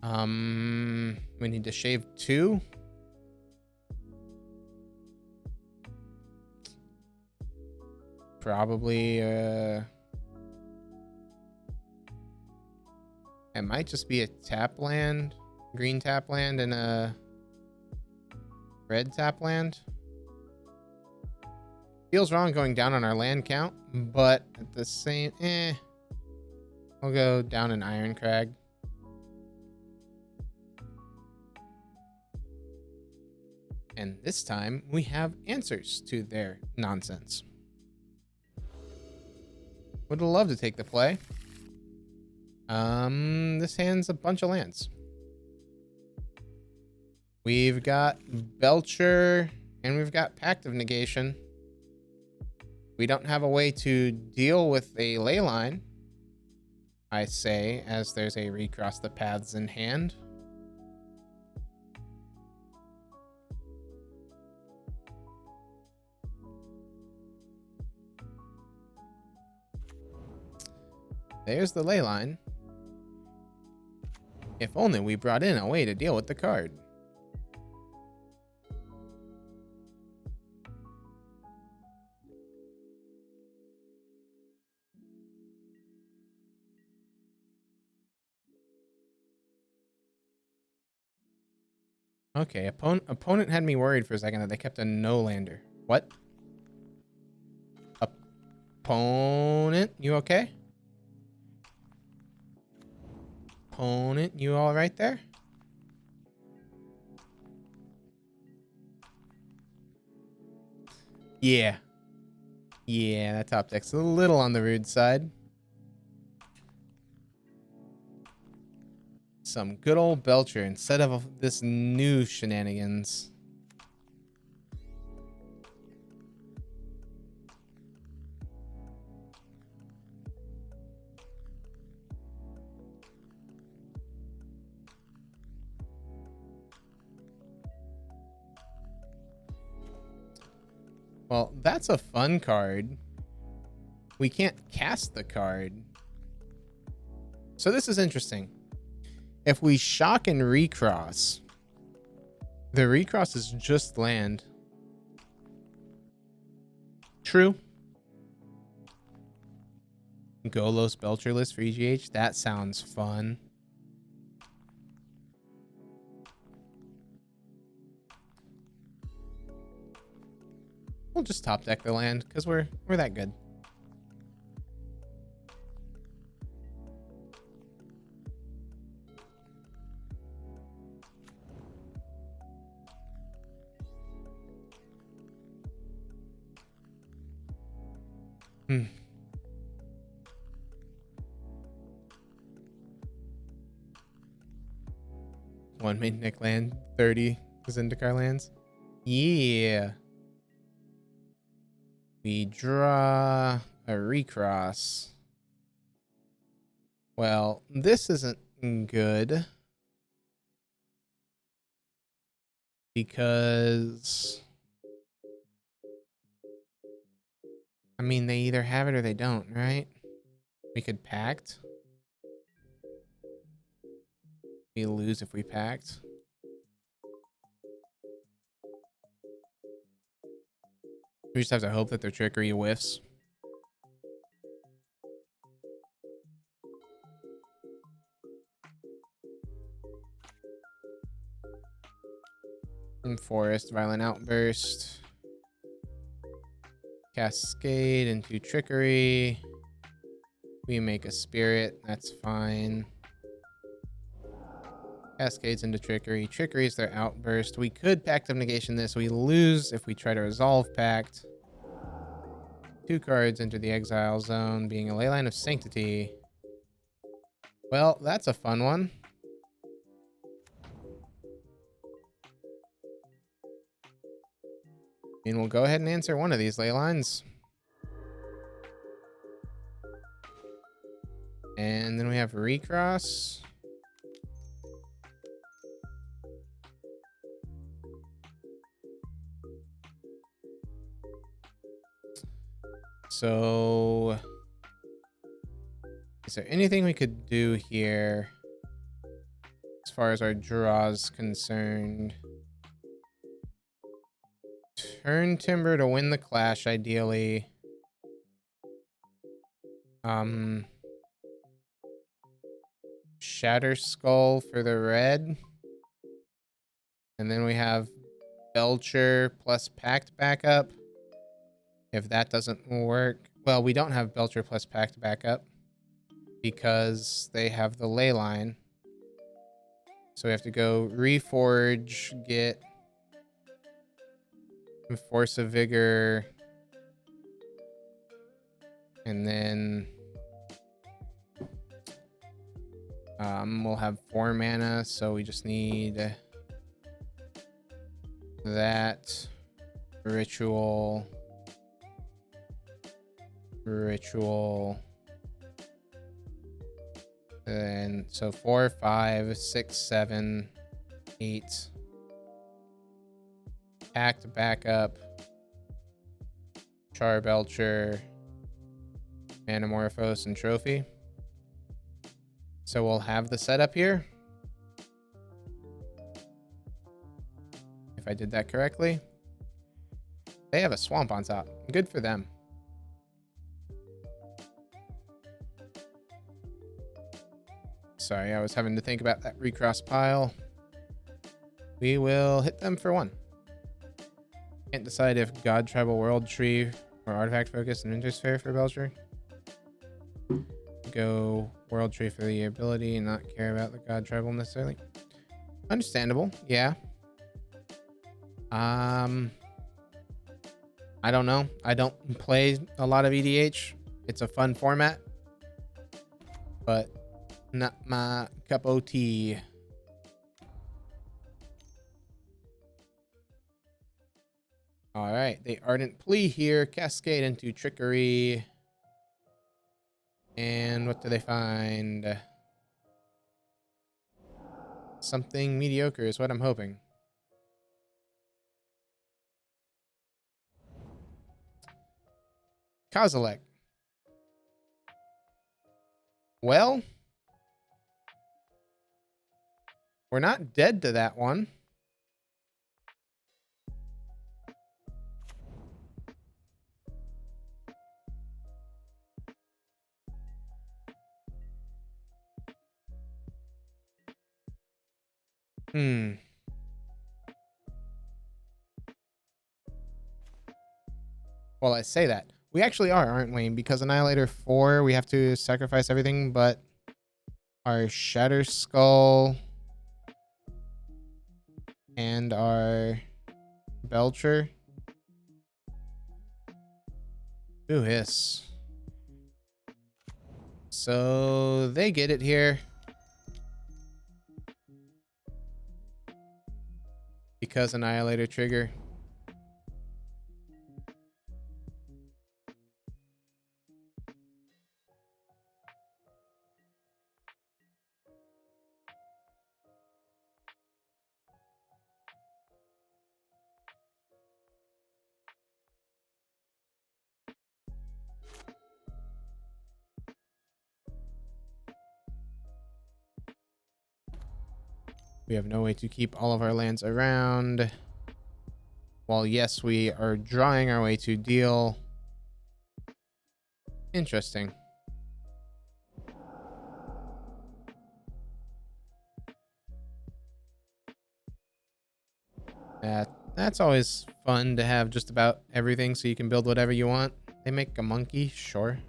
We need to shave 2. probably it might just be a tap land, green tap land, and a red tap land. Feels wrong going down on our land count, but at the same, I'll go down an Iron Crag. And this time we have answers to their nonsense. Would love to take the play. This hand's a bunch of lands. We've got Belcher and we've got Pact of Negation. We don't have a way to deal with a ley line, I say, as there's a recross the paths in hand. There's the ley line. If only we brought in a way to deal with the card. Okay, opponent had me worried for a second that they kept a no-lander. What? Opponent, you okay? Opponent, you all right there? Yeah. Yeah, that top deck's a little on the rude side. Some good old Belcher instead of this new shenanigans. Well, that's a fun card. We can't cast the card. So this is interesting. If we shock and recross, the recross is just land. True. Golos Belcher list for EGH. That sounds fun. We'll just top deck the land because we're that good. One main deck land, 30 Zendikar lands. Yeah. We draw a recross. Well, this isn't good. Because I mean, they either have it or they don't, right? We could pact. We lose if we pact. We just have to hope that their trickery whiffs. And forest, violent outburst. Cascade into trickery. We make a spirit, that's fine. Cascades into trickery. Trickery is their outburst. We could Pact of Negation this. We lose if we try to resolve Pact. 2 cards enter the exile zone, being a Leyline of Sanctity. Well, that's a fun one. And we'll go ahead and answer one of these Leylines. And then we have Recross. So, is there anything we could do here as far as our draws concerned? Turn Timber to win the clash, ideally. Shatter Skull for the red. And then we have Belcher plus Pact backup. If that doesn't work, well, we don't have Belcher plus Pact backup because they have the ley line. So we have to go reforge, get Force of Vigor, and then we'll have 4 mana, so we just need that ritual, and so 4, 5, 6, 7, 8. Pact backup, Charbelcher, Manamorphose, and Trophy. So we'll have the setup here. If I did that correctly. They have a swamp on top. Good for them. Sorry, I was having to think about that recross pile. We will hit them for 1. Can't decide if God, Tribal, World Tree, or Artifact Focus and Intersphere for Belcher. Go World Tree for the ability and not care about the God, Tribal necessarily. Understandable, yeah. I don't know. I don't play a lot of EDH. It's a fun format, but not my cup of tea. All right, the Ardent Plea here, cascade into Trickery. And what do they find? Something mediocre is what I'm hoping. Kozilek. Well, we're not dead to that one. Well, I say that. We actually are, aren't we? Because Annihilator 4, we have to sacrifice everything but our Shatter Skull and our Belcher. Ooh, hiss. So they get it here. Because Annihilator trigger. We have no way to keep all of our lands around. While yes, we are drawing our way to deal. Interesting. That's always fun to have just about everything so you can build whatever you want. They make a monkey, sure.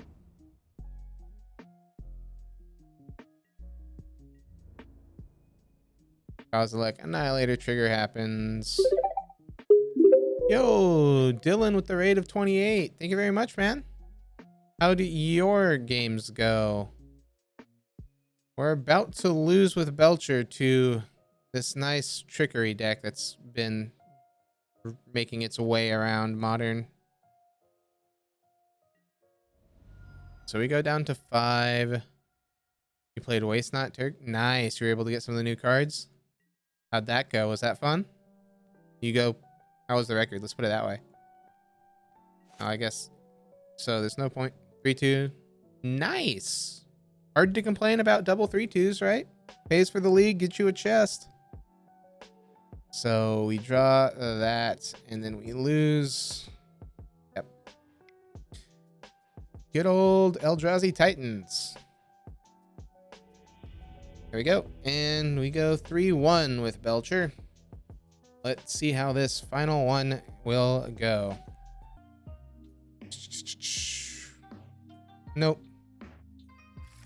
Kozilek, Annihilator trigger happens. Yo, Dylan with the raid of 28. Thank you very much, man. How do your games go? We're about to lose with Belcher to this nice trickery deck that's been making its way around Modern. So we go down to 5. You played Waste Not Turk. Nice. You were able to get some of the new cards. How'd that go? Was that fun? You go. How was the record? Let's put it that way. Oh, I guess. So there's no point. 3-2. Nice. Hard to complain about double 3-2s, right? Pays for the league, gets you a chest. So we draw that, and then we lose. Yep. Good old Eldrazi Titans. There we go. And we go 3-1 with Belcher. Let's see how this final one will go. Nope.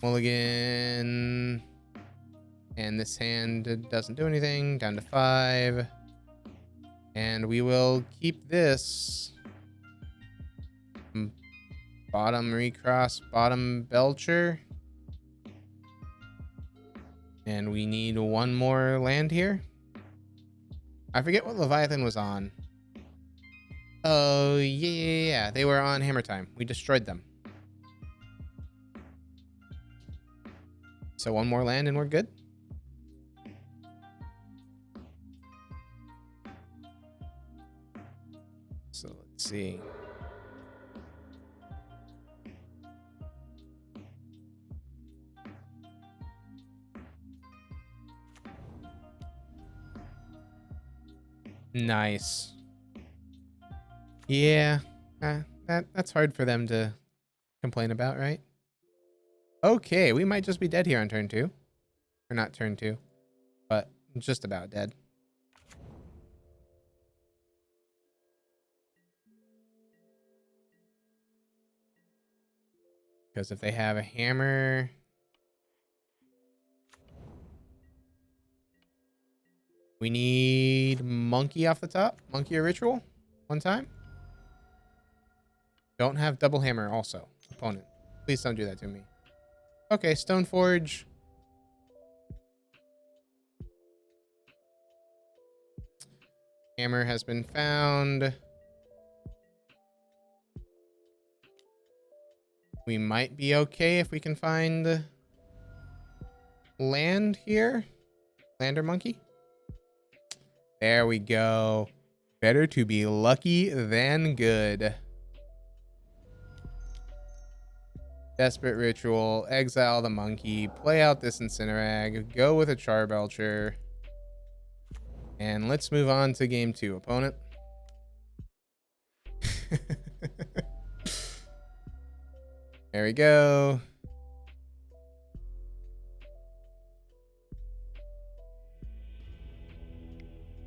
Mulligan. And this hand doesn't do anything. Down to 5. And we will keep this. Bottom recross, bottom Belcher. And we need one more land here. I forget what Leviathan was on. Oh, yeah. They were on Hammer Time. We destroyed them. So one more land and we're good. So let's see. Nice. Yeah, that's hard for them to complain about, right? Okay, we might just be dead here on turn 2. Or not turn 2, but just about dead. Because if they have a hammer... We need monkey off the top. Monkey or ritual. One time. Don't have double hammer also. Opponent. Please don't do that to me. Okay, Stoneforge. Hammer has been found. We might be okay if we can find land here. Land or monkey. There we go. Better to be lucky than good. Desperate Ritual. Exile the monkey. Play out this Incinerag. Go with a Charbelcher. And let's move on to game 2. Opponent. There we go.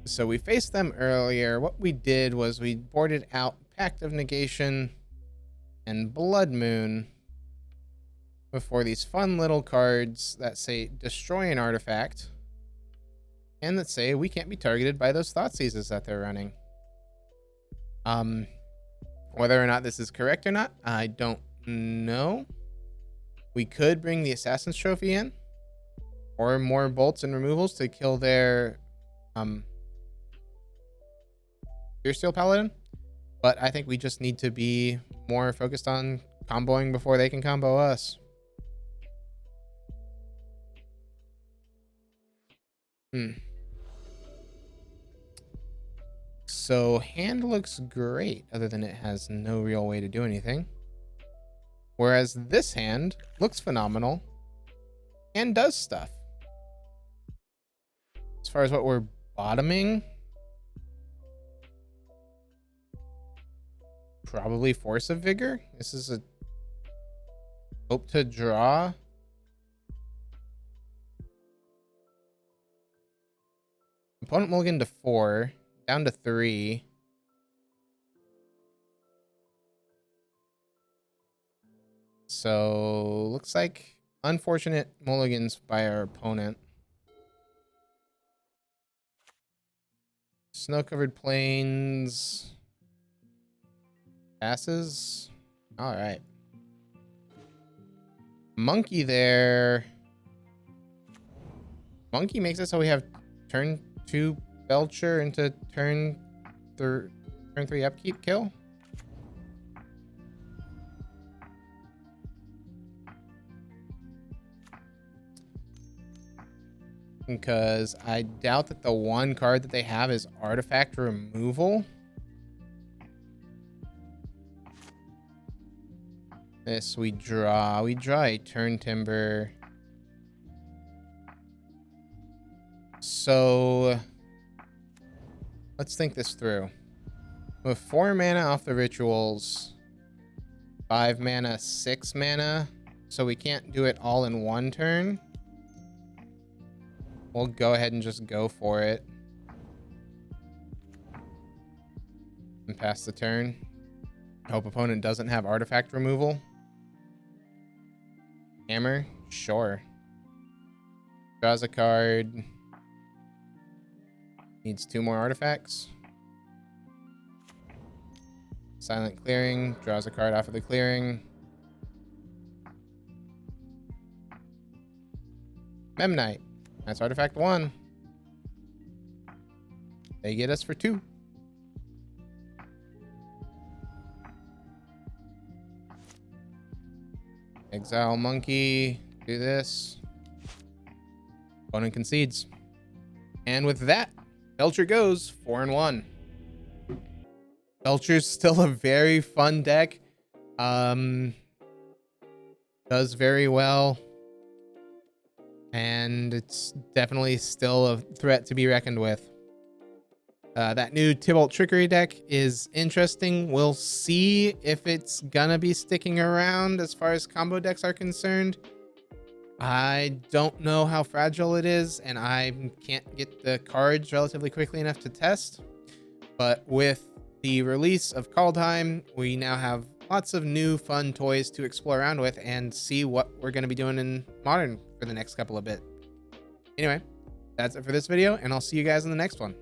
So we faced them earlier. What we did was we boarded out Pact of Negation and Blood Moon before these fun little cards that say destroy an artifact and that say we can't be targeted by those Thoughtseizes that they're running. Whether or not this is correct or not, I don't know. We could bring the Assassin's Trophy in or more bolts and removals to kill their Steel Paladin, but I think we just need to be more focused on comboing before they can combo us. So hand looks great, other than it has no real way to do anything. Whereas this hand looks phenomenal and does stuff. As far as what we're bottoming, probably Force of Vigor. This is a hope to draw. Opponent mulligan to 4, down to 3. So looks like unfortunate mulligans by our opponent. Snow-covered plains passes. All right. Monkey there. Monkey makes it so we have turn 2 Belcher into turn 3 upkeep kill. Because I doubt that the one card that they have is artifact removal. This we draw. We draw a turn timber. So let's think this through. With 4 mana off the rituals, 5 mana, 6 mana. So we can't do it all in one turn. We'll go ahead and just go for it. And pass the turn. Hope opponent doesn't have artifact removal. Hammer? Sure. Draws a card. Needs 2 more artifacts. Silent clearing. Draws a card off of the clearing. Memnite. That's artifact 1. They get us for 2. Exile monkey. Do this. Opponent concedes. And with that, Belcher goes 4-1. Belcher's still a very fun deck. Does very well. And it's definitely still a threat to be reckoned with. That new Tibalt trickery deck is interesting. We'll see if it's gonna be sticking around as far as combo decks are concerned. I don't know how fragile it is, and I can't get the cards relatively quickly enough to test. But with the release of Kaldheim, we now have lots of new fun toys to explore around with and see what we're going to be doing in Modern for the next couple of bits. Anyway, that's it for this video, and I'll see you guys in the next one.